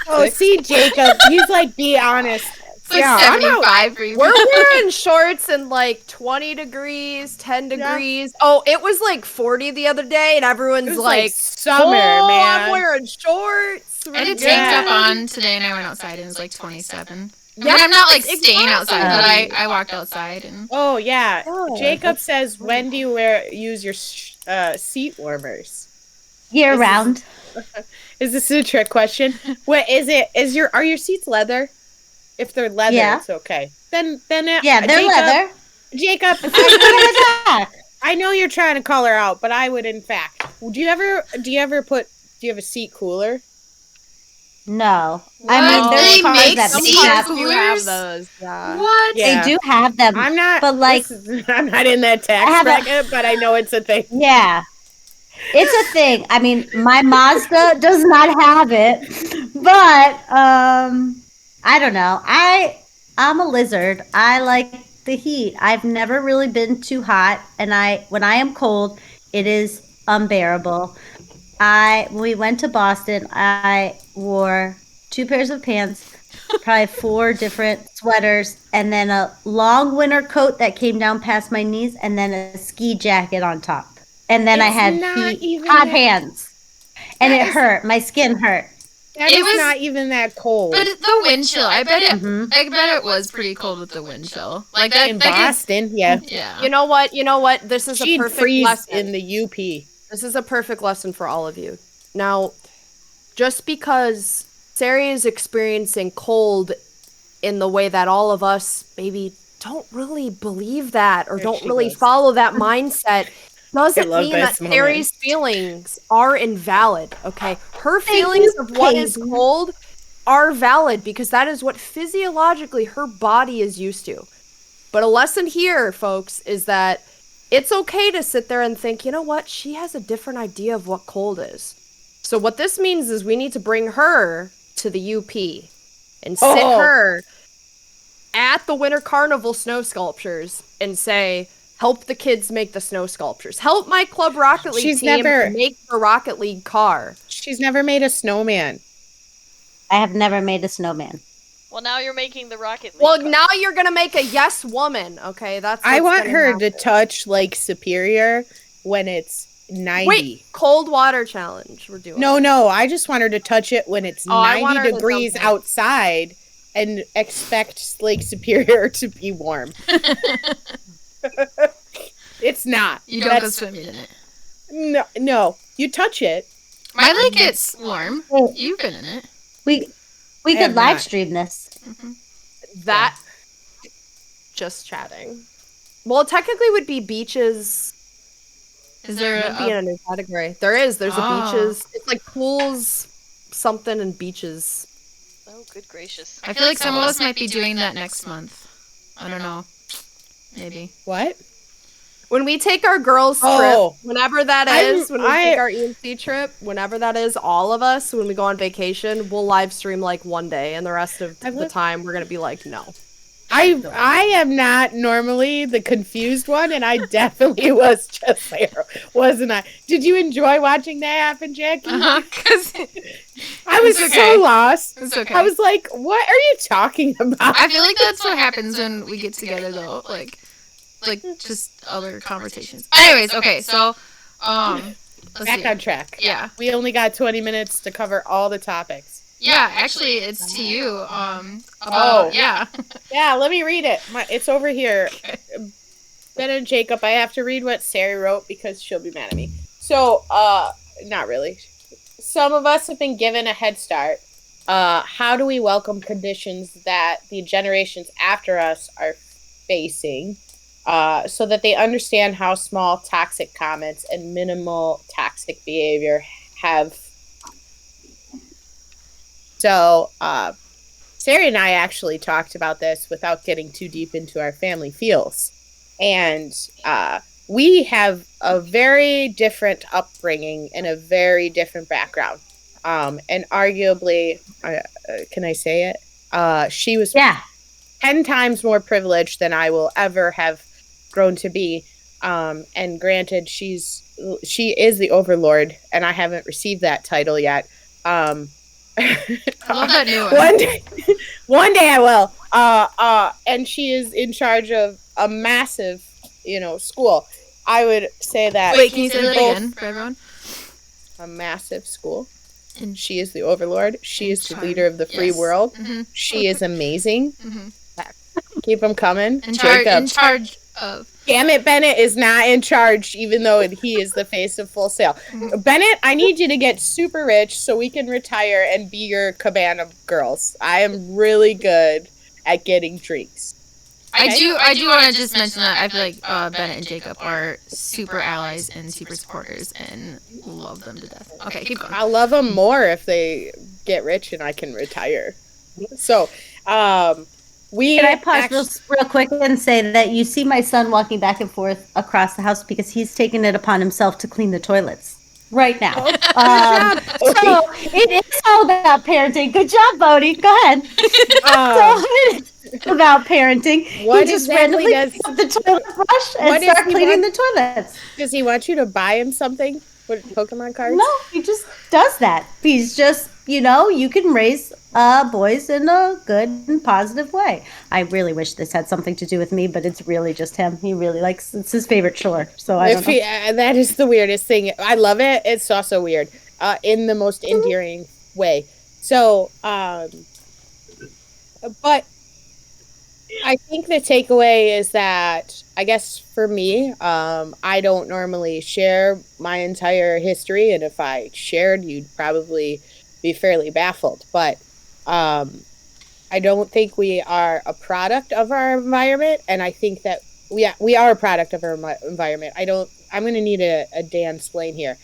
Oh, see, Jacob, he's like, be honest. It's like Yeah, I'm out. 75 for you. We're wearing shorts in like 20 degrees, 10 Yeah. degrees. Oh, it was like 40 the other day, and It everyone's was like, summer, "Oh, man. I'm wearing shorts." I had a We're tank top good." on today and I went outside and it was like 27. I Yeah, mean, I'm not like exactly. staying outside, but I walked outside and Oh yeah. Yeah, Jacob that's says, when do you use your seat warmers? Year This is- round. Is this a trick question? What is it? Are your seats leather? If they're leather, Yeah. it's okay. Then Yeah, they're Jacob, leather. Jacob, Put it back. I know you're trying to call her out, but I would, in fact. Do you have a seat cooler? No. What? I mean, there's They cars make that Some seat have, cars do have coolers? those. Yeah. what? Yeah. they do have them. I'm not. But, like- I'm not in that I tax have a- bracket, but I know it's a thing. Yeah. It's a thing. I mean, my Mazda does not have it, but I don't know. I'm a lizard. I like the heat. I've never really been too hot, and when I am cold, it is unbearable. When we went to Boston, I wore 2 pairs of pants, probably 4 different sweaters, and then a long winter coat that came down past my knees, and then a ski jacket on top. And then I It's had not even hot that- hands, and That it is- hurt. My skin hurt. That It is was- not even that cold. But the wind chill, I bet it. Mhm. I bet it was pretty cold with the wind chill. Like that. in that Boston, yeah. yeah. You know what? This is a She'd perfect freeze lesson. in the UP. This is a perfect lesson for all of you. Now, just because Sari is experiencing cold in the way that all of us maybe don't really believe that or There don't she really goes. follow that mindset doesn't love mean that this moment. Sari's feelings are invalid, okay? Her Thank feelings you, of what is Peyton. cold are valid because that is what physiologically her body is used to. But a lesson here, folks, is that it's okay to sit there and think, you know what? She has a different idea of what cold is. So what this means is we need to bring her to the UP and sit Oh. her at the Winter Carnival snow sculptures and say, help the kids make the snow sculptures. Help my Club Rocket League She's team never- make the Rocket League car. She's never made a snowman. I have never made a snowman. Well, now you're making the Rocket League. Well, car. now you're gonna make a yes woman, okay? That's I what's want gonna her happen. to touch Lake Superior when it's 90. Wait, cold water challenge. We're doing. No, I just want her to touch it when it's I want 90 her to degrees jump in. outside and expect Lake Superior to be warm. It's not. You don't go That's- swimming in it. No, you touch it. My lake gets warm. Well, You've been in it. we I have could live not. stream this. That. Just chatting. Well, it technically would be beaches. Is there It would be in a, a new category. There is. There's a Oh. beaches. It's like pools, something, and beaches. Oh, good gracious. I feel like some of us might be doing that next month. I don't know. Maybe. What? When we take our girls' trip, Oh. whenever that I'm- is, when we take our EMC trip, whenever that is, all of us, when we go on vacation, we'll live stream like one day, and the rest of I the would- time we're gonna be like, no. I am not normally the confused one, and I definitely was just there, wasn't I? Did you enjoy watching that happen, Jackie? Uh-huh. 'Cause I was It's okay. so lost. it's okay. I was like, "What are you talking about?" I feel like that's what happens when we get together, though. Like just other conversations. Anyways, okay, so let's Back see. on track. Yeah, We only got 20 minutes to cover all the topics. yeah. Actually, it's to you. Oh. Yeah. Yeah, let me read it. It's over here. Ben and Jacob, I have to read what Sari wrote because she'll be mad at me. So, not really. Some of us have been given a head start. How do we welcome conditions that the generations after us are facing, so that they understand how small toxic comments and minimal toxic behavior have? So, Sari and I actually talked about this without getting too deep into our family feels. And we have a very different upbringing and a very different background. And arguably, can I say it? She was Yeah. 10 times more privileged than I will ever have grown to be. And granted, she is the overlord, and I haven't received that title yet. I love that new one. One day I will. And she is in charge of a massive, school. I would say that. Wait, can you say that again for everyone? A massive school. In- She is the overlord. She is the leader of the free Yes. world. Mm-hmm. She is amazing. Mm-hmm. Keep them coming. In Jacob. charge of. Damn it, Bennett is not in charge, even though he is the face of Full Sail. Bennett, I need you to get super rich so we can retire and be your cabana girls. I am really good at getting drinks. I do want to just mention that I feel like Bennett and Jacob are super allies and super supporters and love them to death. Okay, keep going. I'll love them more if they get rich and I can retire. So, Can I pause real quick and say that you see my son walking back and forth across the house because he's taken it upon himself to clean the toilets right now. So it is all about parenting. Good job, Bodhi. Go ahead. So it's about parenting. What he just exactly randomly does- picks up the toilet brush and what does start he cleaning want- the toilets. Does he want you to buy him something? What, Pokemon cards? No, he just does that. He's just, you can raise boys in a good and positive way. I really wish this had something to do with me, but it's really just him. He really it's his favorite chore. So I don't know. That is the weirdest thing. I love it. It's also weird, in the most endearing way. So, but I think the takeaway is that, I guess for me, I don't normally share my entire history, and if I shared, you'd probably be fairly baffled. But I don't think we are a product of our environment, and I think that we are a product of our environment. I'm going to need a Dan explain here,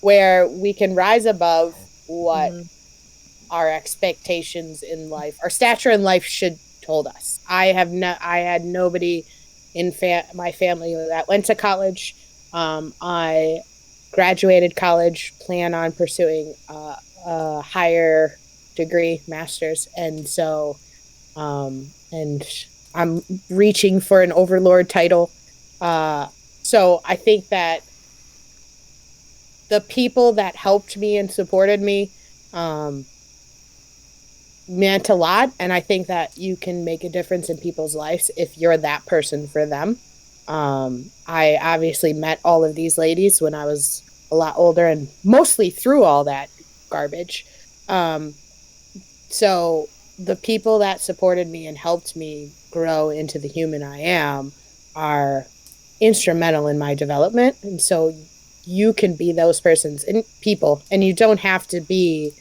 where we can rise above what our expectations in life, our stature in life should told us. I had nobody in my family that went to college. I graduated college, plan on pursuing a higher degree, master's, and so and I'm reaching for an overlord title. So I think that the people that helped me and supported me meant a lot, and I think that you can make a difference in people's lives if you're that person for them. I obviously met all of these ladies when I was a lot older and mostly through all that garbage. So the people that supported me and helped me grow into the human I am are instrumental in my development, and so you can be those persons and people, and you don't have to be,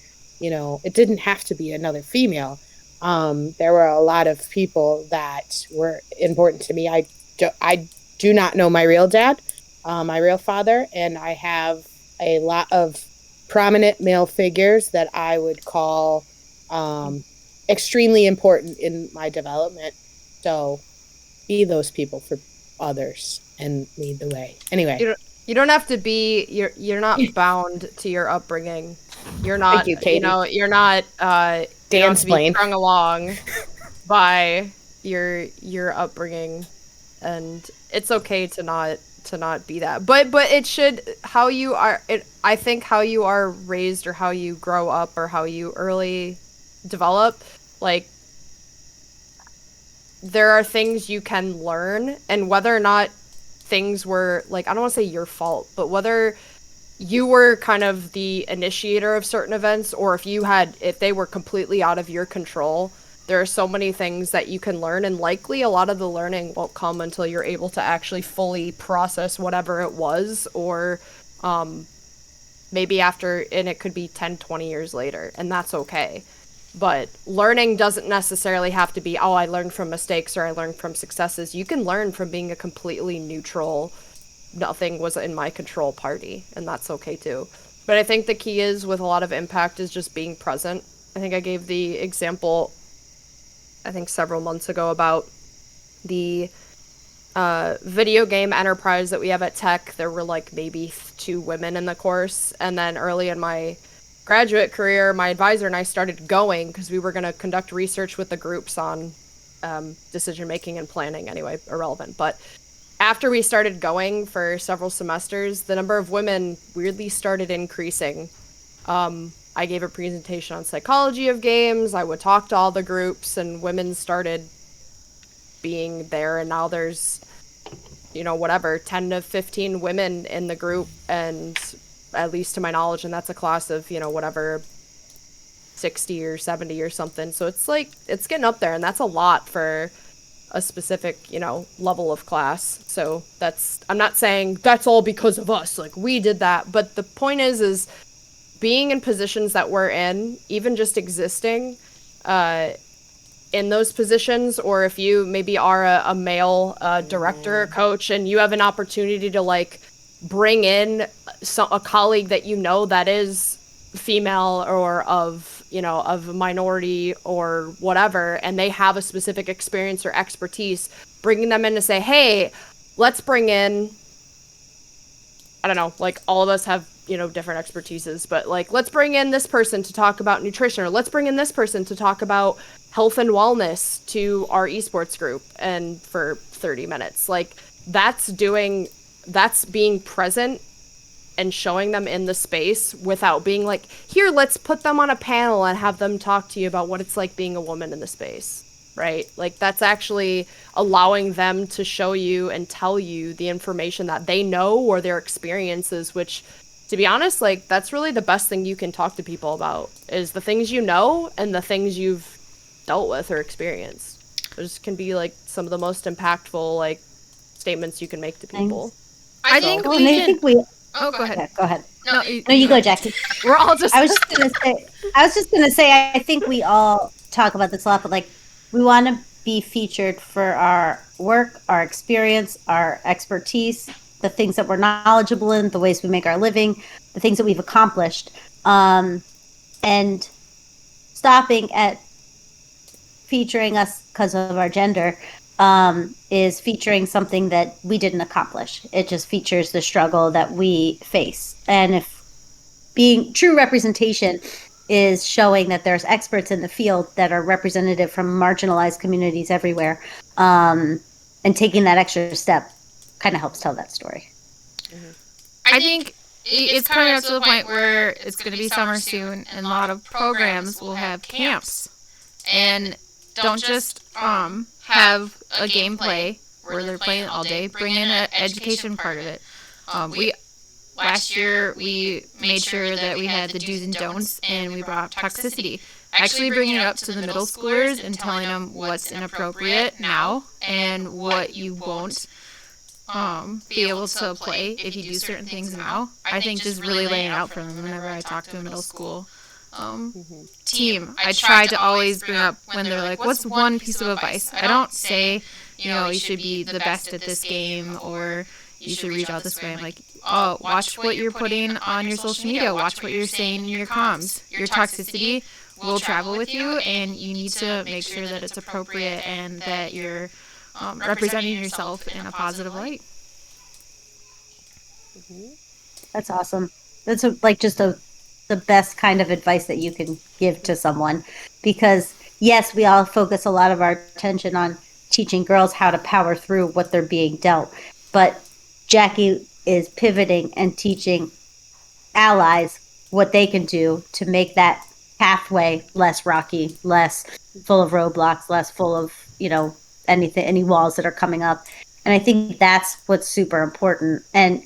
it didn't have to be another female. There were a lot of people that were important to me. I do not know my real dad, my real father, and I have a lot of prominent male figures that I would call extremely important in my development. So be those people for others and lead the way. Anyway. You don't have to be. You're not bound to your upbringing. You're not. Thank you, Katie. You're not. Dan-splain. Strung along by your upbringing, and it's okay to not be that. But it should how you are. I think how you are raised or how you grow up or how you early develop, like, there are things you can learn, and whether or not things were, like, I don't want to say your fault, but whether you were kind of the initiator of certain events, or if they were completely out of your control, there are so many things that you can learn, and likely a lot of the learning won't come until you're able to actually fully process whatever it was, or maybe after, and it could be 10, 20 years later, and that's okay. But learning doesn't necessarily have to be, oh, I learned from mistakes or I learned from successes. You can learn from being a completely neutral, nothing was in my control party, and that's okay too. But I think the key is, with a lot of impact, is just being present. I think I gave the example, I think several months ago, about the video game enterprise that we have at Tech, there were like maybe 2 women in the course. And then early in my graduate career, my advisor and I started going because we were going to conduct research with the groups on decision making and planning. Anyway, irrelevant. But after we started going for several semesters, the number of women weirdly started increasing. I gave a presentation on psychology of games. I would talk to all the groups, and women started being there. And now there's, whatever, 10 to 15 women in the group, and at least to my knowledge, and that's a class of, whatever, 60 or 70 or something. So it's like, it's getting up there, and that's a lot for a specific, level of class. So I'm not saying that's all because of us, like we did that, but the point is being in positions that we're in, even just existing in those positions, or if you maybe are a male director or coach and you have an opportunity to like bring in a colleague that that is female or of a minority or whatever, and they have a specific experience or expertise, bringing them in to say, hey, let's bring in, I don't know, like all of us have different expertises, but like let's bring in this person to talk about nutrition, or let's bring in this person to talk about health and wellness to our esports group, and for 30 minutes, like that's being present and showing them in the space without being like, here, let's put them on a panel and have them talk to you about what it's like being a woman in the space, right? Like that's actually allowing them to show you and tell you the information that they know or their experiences, which, to be honest, like that's really the best thing you can talk to people about, is the things you know and the things you've dealt with or experienced. Those can be like some of the most impactful like statements you can make to people. I think Well, we and I can... think we. Oh, go ahead. Yeah, go ahead. No, You go, Jackie. We're all just. I was just gonna say. I think we all talk about this a lot, but like, we want to be featured for our work, our experience, our expertise, the things that we're knowledgeable in, the ways we make our living, the things that we've accomplished, and stopping at featuring us because of our gender is featuring something that we didn't accomplish. It just features the struggle that we face. And if being true representation is showing that there's experts in the field that are representative from marginalized communities everywhere, and taking that extra step kind of helps tell that story. I think it's coming up to the point where it's going to be summer soon, and a lot of programs will have camps. And don't just have a gameplay where they're playing all day. Bring in an education part of it. Last year we made sure that we had the do's and don'ts, and we brought toxicity. Actually bringing it up to the middle schoolers and telling them what's inappropriate now and what you won't be able to play if you do certain things now. I think just really laying it out for them whenever I talk to a middle school team. I try to always bring up when they're like, what's one piece of advice? I don't say, you should be the best at this game or you should reach out this way. I'm like, oh, watch what you're putting on your social media. Watch what you're saying in your comms. Your toxicity will travel with you, and you need to make sure that it's appropriate and that you're representing yourself in a positive light. That's awesome. That's the best kind of advice that you can give to someone, because yes, we all focus a lot of our attention on teaching girls how to power through what they're being dealt, but Jackie is pivoting and teaching allies what they can do to make that pathway less rocky, less full of roadblocks, less full of any walls that are coming up. And I think that's what's super important. And,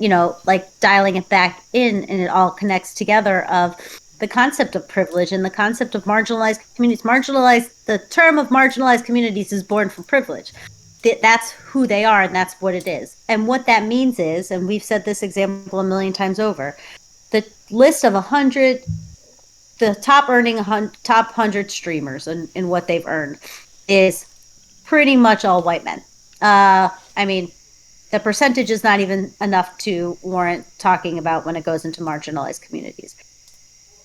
like dialing it back in, and it all connects together of the concept of privilege and the concept of marginalized communities. The term of marginalized communities is born from privilege. That's who they are, and that's what it is. And what that means is, and we've said this example a million times over, the list of 100, the top 100 streamers and what they've earned is pretty much all white men. I mean, the percentage is not even enough to warrant talking about when it goes into marginalized communities.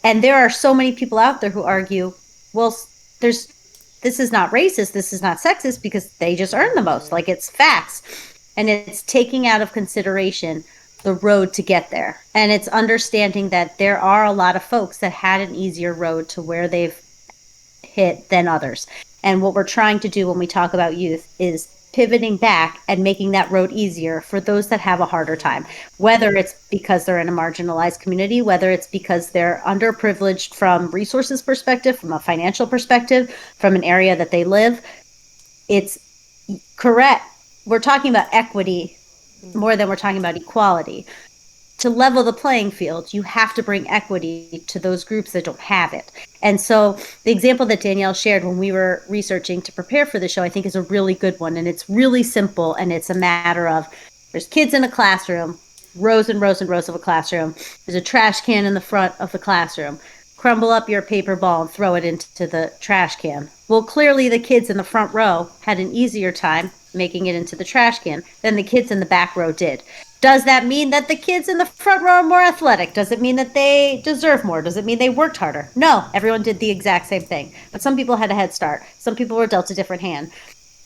And there are so many people out there who argue, well, this is not racist, this is not sexist, because they just earn the most. Like, it's facts. And it's taking out of consideration the road to get there. And it's understanding that there are a lot of folks that had an easier road to where they've hit than others. And what we're trying to do when we talk about youth is pivoting back and making that road easier for those that have a harder time, whether it's because they're in a marginalized community, whether it's because they're underprivileged from resources perspective, from a financial perspective, from an area that they live. It's correct. We're talking about equity more than we're talking about equality. To level the playing field, you have to bring equity to those groups that don't have it. And so the example that Danielle shared when we were researching to prepare for the show, I think is a really good one. And it's really simple. And it's a matter of there's kids in a classroom, rows and rows and rows of a classroom. There's a trash can in the front of the classroom. Crumble up your paper ball and throw it into the trash can. Well, clearly the kids in the front row had an easier time making it into the trash can than the kids in the back row did. Does that mean that the kids in the front row are more athletic? Does it mean that they deserve more? Does it mean they worked harder? No, everyone did the exact same thing. But some people had a head start. Some people were dealt a different hand.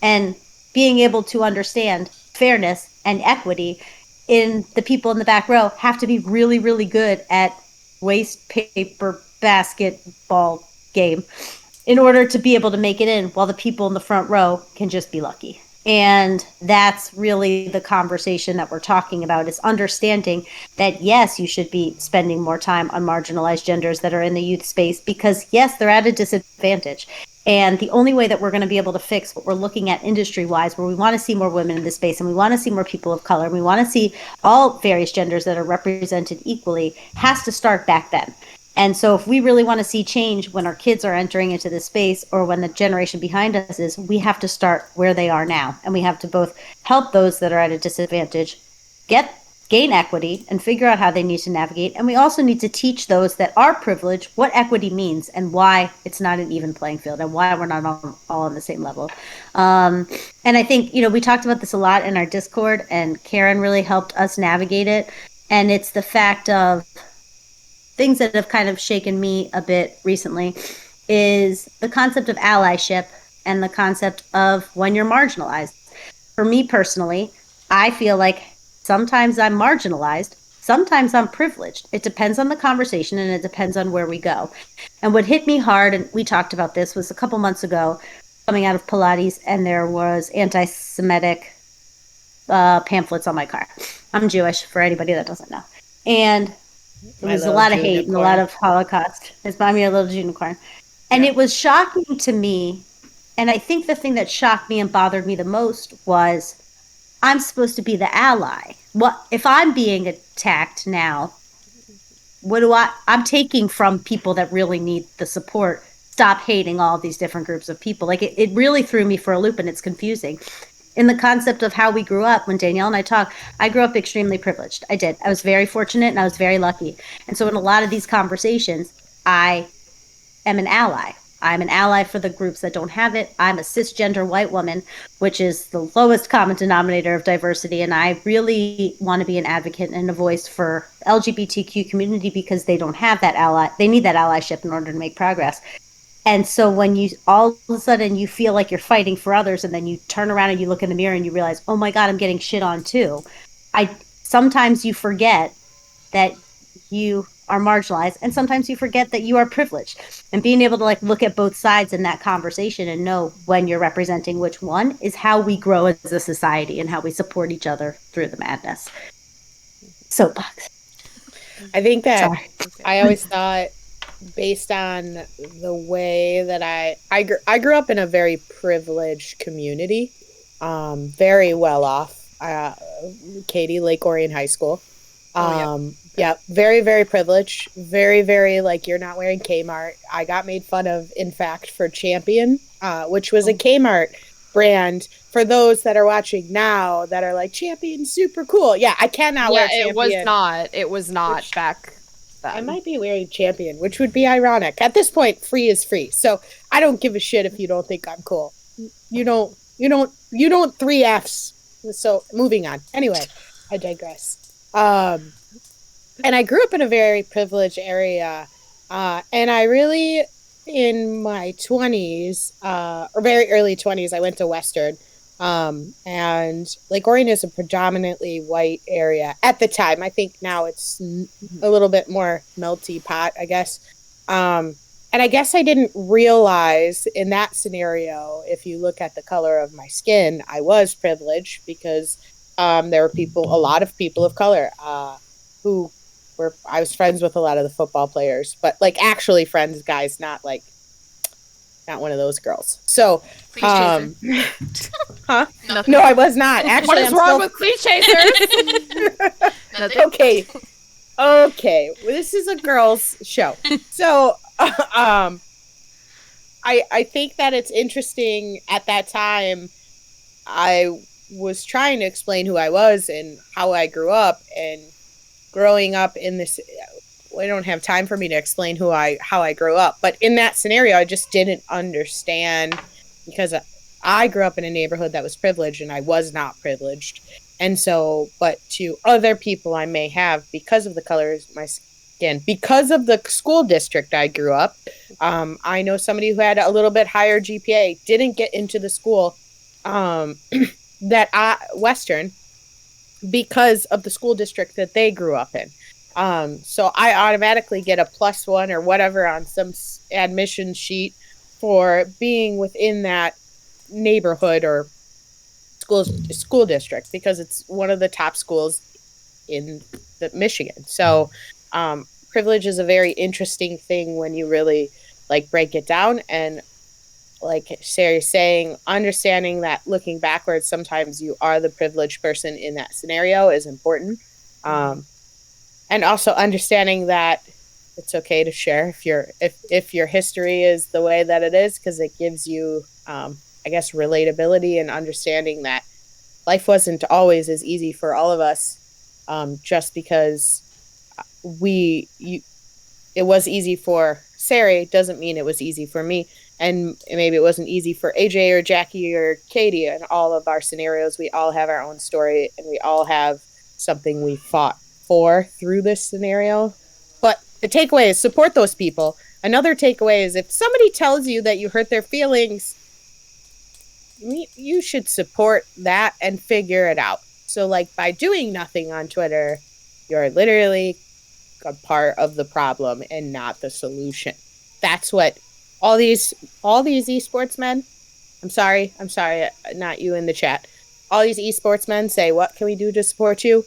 And being able to understand fairness and equity in the people in the back row have to be really, really good at waste paper basketball game in order to be able to make it in, while the people in the front row can just be lucky. And that's really the conversation that we're talking about, is understanding that, yes, you should be spending more time on marginalized genders that are in the youth space because, yes, they're at a disadvantage. And the only way that we're going to be able to fix what we're looking at industry-wise, where we want to see more women in this space and we want to see more people of color and we want to see all various genders that are represented equally, has to start back then. And so if we really want to see change when our kids are entering into this space or when the generation behind us is, we have to start where they are now. And we have to both help those that are at a disadvantage gain equity and figure out how they need to navigate. And we also need to teach those that are privileged what equity means and why it's not an even playing field and why we're not all on the same level. And I think, we talked about this a lot in our Discord, and Karen really helped us navigate it. And it's the fact of things that have kind of shaken me a bit recently is the concept of allyship and the concept of when you're marginalized. For me personally, I feel like sometimes I'm marginalized, sometimes I'm privileged. It depends on the conversation and it depends on where we go. And what hit me hard, and we talked about this, was a couple months ago coming out of Pilates, and there was anti-Semitic pamphlets on my car. I'm Jewish, for anybody that doesn't know. And there was a lot of hate and a lot of Holocaust. It's by me, a little unicorn. And it was shocking to me. And I think the thing that shocked me and bothered me the most was, I'm supposed to be the ally. What if I'm being attacked now? I'm taking from people that really need the support. Stop hating all these different groups of people. Like it really threw me for a loop, and it's confusing. In the concept of how we grew up, when Danielle and I talk, I grew up extremely privileged. I did. I was very fortunate and I was very lucky. And so in a lot of these conversations, I am an ally. I'm an ally for the groups that don't have it. I'm a cisgender white woman, which is the lowest common denominator of diversity. And I really want to be an advocate and a voice for LGBTQ community because they don't have that ally. They need that allyship in order to make progress. And so when you all of a sudden you feel like you're fighting for others, and then you turn around and you look in the mirror and you realize, oh my God, I'm getting shit on too. Sometimes you forget that you are marginalized, and sometimes you forget that you are privileged. And being able to look at both sides in that conversation and know when you're representing which one is how we grow as a society and how we support each other through the madness. Soapbox. I think that I always thought, based on the way that I grew up in a very privileged community, very well off. Katie, Lake Orion High School. Yeah, very, very privileged. Very, very you're not wearing Kmart. I got made fun of, in fact, for Champion, which was a Kmart brand. For those that are watching now that are like, Champion, super cool. Yeah, I cannot wear Champion. It was not back then. I might be wearing Champion, which would be ironic. At this point, free is free. So I don't give a shit if you don't think I'm cool. You don't 3Fs. So moving on. Anyway, I digress. And I grew up in a very privileged area. And I really, in my 20s, or very early 20s, I went to Western. And Lake Orion is a predominantly white area at the time. I think now it's a little bit more melty pot, I guess. And I guess I didn't realize in that scenario, if you look at the color of my skin, I was privileged because there were a lot of people of color who I was friends with a lot of the football players, but like actually friends, guys, not one of those girls. So, huh? No, I was not. Actually, What is wrong with cleat chasers? Okay. Okay. Well, this is a girls' show. So, I think that it's interesting at that time. I was trying to explain who I was and how I grew up, and growing up in this. I don't have time for me to explain how I grew up, but in that scenario, I just didn't understand because I grew up in a neighborhood that was privileged and I was not privileged. And so, but to other people I may have because of the color of my skin, because of the school district I grew up. I know somebody who had a little bit higher GPA, didn't get into the school Western because of the school district that they grew up in. So I automatically get a +1 or whatever on some admission sheet for being within that neighborhood or school district because it's one of the top schools in Michigan. So privilege is a very interesting thing when you really like break it down, and like Sherry's saying, understanding that looking backwards, sometimes you are the privileged person in that scenario is important. And also understanding that it's okay to share if your history is the way that it is, because it gives you, I guess, relatability and understanding that life wasn't always as easy for all of us. Just because it was easy for Sari doesn't mean it was easy for me, and maybe it wasn't easy for AJ or Jackie or Katie. In all of our scenarios, we all have our own story, and we all have something we fought for through this scenario. But the takeaway is support those people. Another takeaway is if somebody tells you that you hurt their feelings, you should support that and figure it out. So like by doing nothing on Twitter, you're literally a part of the problem and not the solution. That's what all these esports men, I'm sorry, not you in the chat. All these esports men say, what can we do to support you?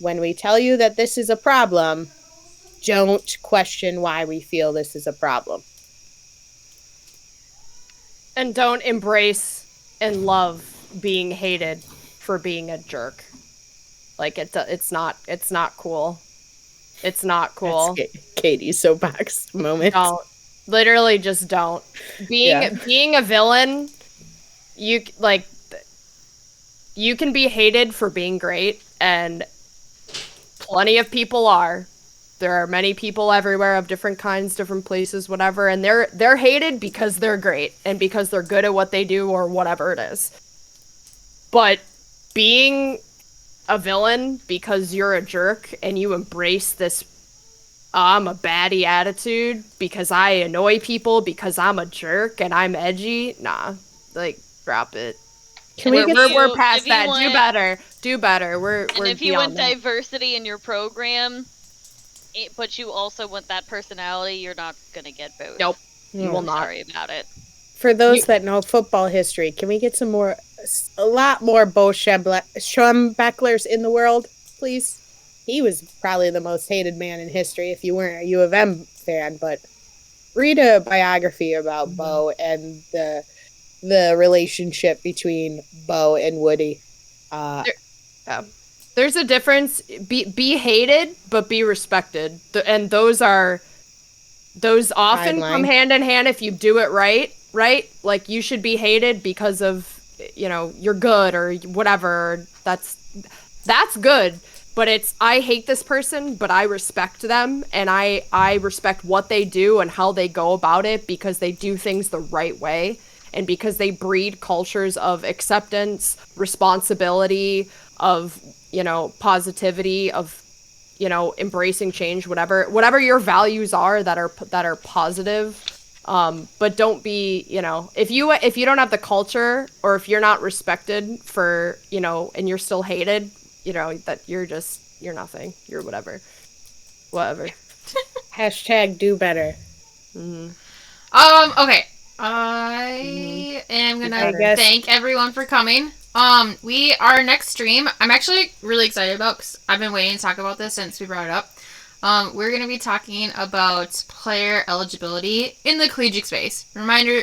When we tell you that this is a problem, don't question why we feel this is a problem. And don't embrace and love being hated for being a jerk. Like it's not cool. It's not cool. That's Katie's soapbox moment. Don't. Literally just don't. Being a villain, you can be hated for being great, and plenty of people are. There are many people everywhere of different kinds, different places, whatever, and they're hated because they're great and because they're good at what they do or whatever it is. But being a villain because you're a jerk and you embrace this I'm a baddie attitude because I annoy people because I'm a jerk and I'm edgy, nah, like drop it. We're past that. Do better. We're if you want that. diversity in your program, but you also want that personality, you're not gonna get both. Nope, you will not. Sorry about it. For those that know football history, can we get a lot more Bo Schembechlers in the world, please? He was probably the most hated man in history if you weren't a U of M fan, but read a biography about Bo and the relationship between Bo and Woody. There's a difference. Be hated, but be respected. And those often come hand in hand if you do it right? Like you should be hated because of, you're good or whatever. That's good. But it's, I hate this person, but I respect them, and I respect what they do and how they go about it because they do things the right way, and because they breed cultures of acceptance, responsibility, of, positivity, of, embracing change, whatever your values are that are positive, But don't be, if you don't have the culture, or if you're not respected for, and you're still hated, that you're nothing. You're whatever. Hashtag do better. Okay. I am gonna thank everyone for coming. Our next stream, I'm actually really excited about because I've been waiting to talk about this since we brought it up. We're going to be talking about player eligibility in the collegiate space. Reminder,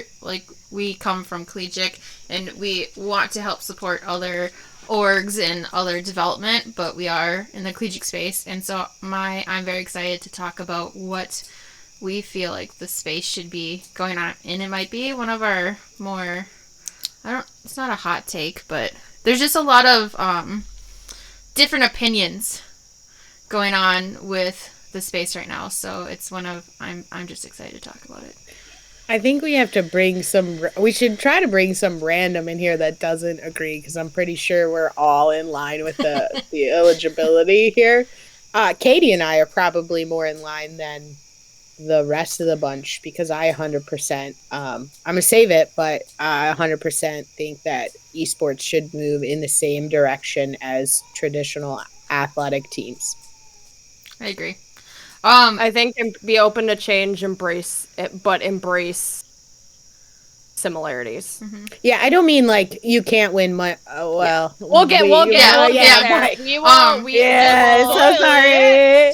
we come from collegiate and we want to help support other orgs and other development, but we are in the collegiate space, and so I'm very excited to talk about what we feel like the space should be going on, and it might be one of our more, it's not a hot take, but there's just a lot of different opinions going on with the space right now, so it's I'm just excited to talk about it. I think we have to we should try to bring some random in here that doesn't agree, because I'm pretty sure we're all in line with the eligibility here. Katie and I are probably more in line than the rest of the bunch, because I 100%, I'm going to save it, but I 100% think that esports should move in the same direction as traditional athletic teams. I agree. I think be open to change, embrace it, but embrace similarities. Mm-hmm. Yeah, I don't mean you can't win my. We'll get there.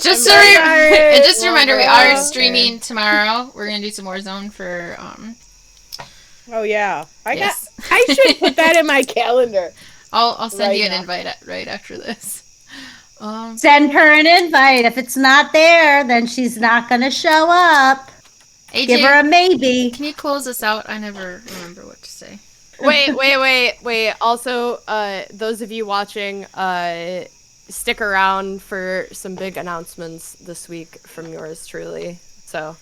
So sorry. Just a reminder, we are streaming tomorrow. We're gonna do some Warzone for. Oh yeah, I should put that in my calendar. I'll send you an invite right after this. Send her an invite. If it's not there, then she's not going to show up. AJ, give her a maybe. Can you close this out? I never remember what to say. Wait. Also, those of you watching, stick around for some big announcements this week from yours truly. So,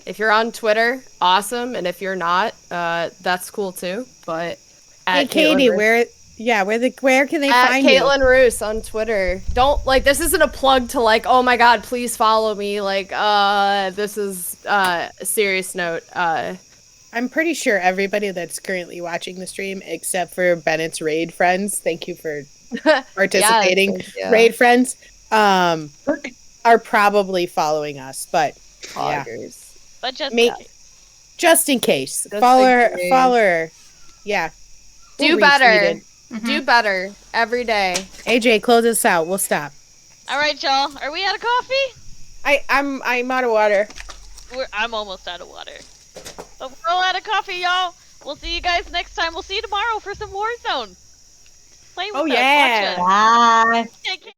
if you're on Twitter, awesome. And if you're not, that's cool too. But hey, Katie, where can they find you? Caitlin Roos on Twitter. Don't this isn't a plug to oh my god, please follow me. This is a serious note. I'm pretty sure everybody that's currently watching the stream, except for Bennett's raid friends, thank you for participating. Raid friends, are probably following us, but But just in case, follow her. Yeah. Do better. Mm-hmm. Do better every day. AJ, close us out. We'll stop. All right, y'all. Are we out of coffee? I'm out of water. I'm almost out of water. But we're all out of coffee, y'all. We'll see you guys next time. We'll see you tomorrow for some Warzone. Play with us. Yeah. Bye. Take care.